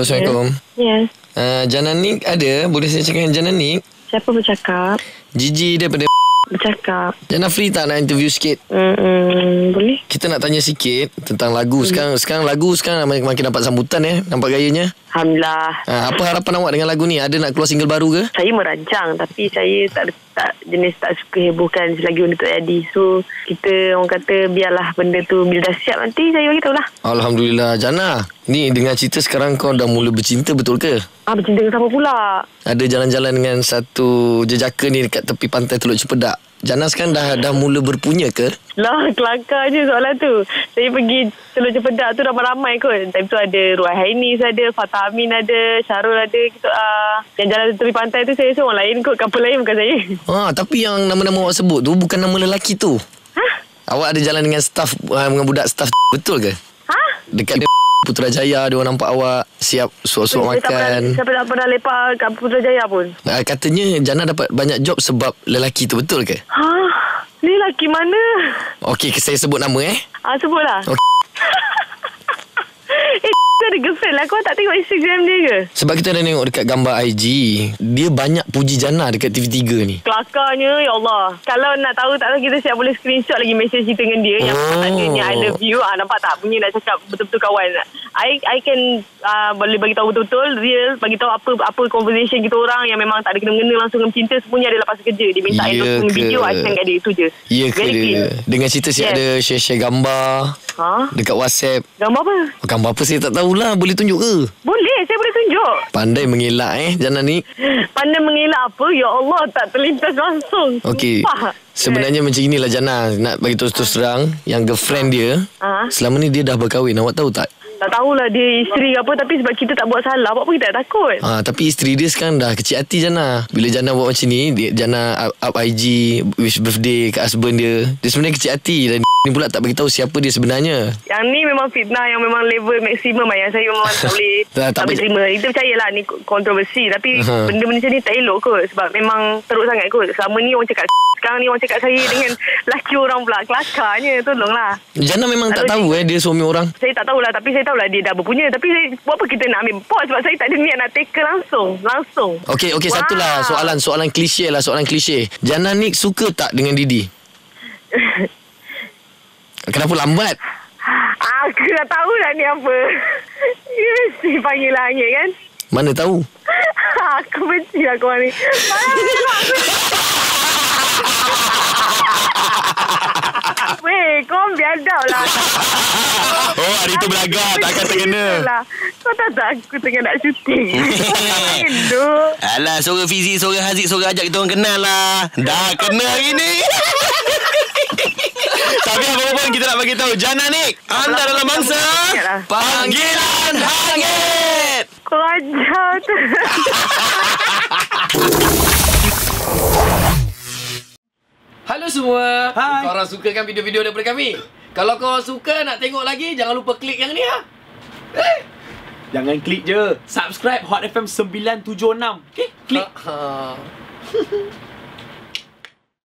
Assalamualaikum. Yes. Jana Nik ada? Boleh saya cakap dengan Jana Nik? Siapa bercakap? Gigi daripada Bercakap. Jana free tak nak interview sikit? Boleh? Kita nak tanya sikit tentang lagu. Sekarang lagu makin dapat sambutan nampak gayanya. Alhamdulillah. Apa harapan awak dengan lagu ni? Ada nak keluar single baru ke? Saya merancang, tapi saya tak suka hebohkan selagi benda tu jadi. So kita orang kata biarlah benda tu bila dah siap nanti saya bagi tahulah. Alhamdulillah. Jana, ni dengan cerita sekarang kau dah mula bercinta, betul ke? Bercinta dengan siapa pula? Ada jalan-jalan dengan satu jejaka ni dekat tepi pantai Teluk Cempedak. Jana sekarang dah mula berpunya ke? Lah, kelakar je soalan tu. Saya pergi Teluk Cempedak tu ramai-ramai kot. Time tu ada Ruai Hainis ada, Fatah Amin ada, Syarul ada. Kita, yang jalan tepi pantai tu saya rasa orang lain kot. Couple lain bukan saya. Tapi yang nama-nama awak sebut tu bukan nama lelaki tu. Awak ada jalan dengan staff, dengan budak staff, betul ke? Dekat Putrajaya, dia orang nampak awak siap suap-suap makan. Siapa tak pernah lepak kat Putrajaya pun. Katanya Jana dapat banyak job sebab lelaki tu, betul ke? Lelaki mana? Okey, saya sebut nama sebutlah. Okay. Ada girlfriend lah. Kau tak tengok Instagram dia ke? Sebab kita dah tengok dekat gambar IG, dia banyak puji Jana dekat TV3 ni. Kelakarnya, ya Allah. Kalau nak tahu tak tahu, kita siap boleh screenshot lagi mesej kita dengan dia. Yang katanya I love you. Nampak tak? Bunyi nak cakap betul-betul kawan. I can boleh bagi tahu betul-betul real, bagi tahu apa conversation kita orang yang memang tak ada kena-mengena langsung dengan cinta. Semuanya adalah pasal kerja. Dia minta I look video, I send kat dia. Itu je. Ya ke dia? Dengan cerita siap ada share-share gambar dekat WhatsApp. Gambar apa? Gambar apa saya tak tahulah. Boleh tunjuk ke? Boleh, saya boleh tunjuk. Pandai mengelak Jana ni. Pandai mengelak apa? Ya Allah, tak terlintas langsung. Okey. Sebenarnya macam inilah Jana. Nak bagi terus terang, yang girlfriend dia selama ni dia dah berkahwin. Awak tahu tak? Tak tahulah dia isteri apa, tapi sebab kita tak buat salah, apa kita tak takut. Tapi isteri dia sekarang dah kecil hati Jana. Bila Jana buat macam ni, Jana up IG wish birthday kat husband dia. Dia sebenarnya kecil hati dan ni pula tak bagi tahu siapa dia sebenarnya. Yang ni memang fitnah yang memang level maksimum yang saya memang tak boleh tak boleh terima. Kita percayalah ni kontroversi, tapi benda-benda macam ni tak elok kot, sebab memang teruk sangat kot. Selama ni orang cakap sekarang ni orang cakap saya dengan laki orang pula. Kelakarnya, tolonglah. Jana memang tak tahu dia suami orang. Saya tak tahulah, tapi saya tahulah dia dah berpunya. Tapi buat apa kita nak ambil pot, sebab saya tak ada niat nak take langsung. Okey, satulah soalan klise lah, soalan klise. Jana Nik suka tak dengan Didi? Kenapa lambat? Aku dah tahu dah ni apa. Dia mesti panggil langit kan? Mana tahu? Aku benci lah korang ni. Weh, kau biadab lah. Hari tu belagak, takkan terkena. Kau tahu tak aku tengah nak syuting. Alah, suara Fizi, suara Haziq, suara Ajak kita orang kenal lah. Dah kena hari ni. Tapi apa pun kita nak bagi tahu, Jana Nik, anda dalam mangsa Panggilan Hangit. Kau ajar tu. Halo semua. Hai. Korang suka kan video-video daripada kami? Kalau kau suka nak tengok lagi, jangan lupa klik yang ni Jangan klik je. Subscribe Hot FM 976. Okay, klik.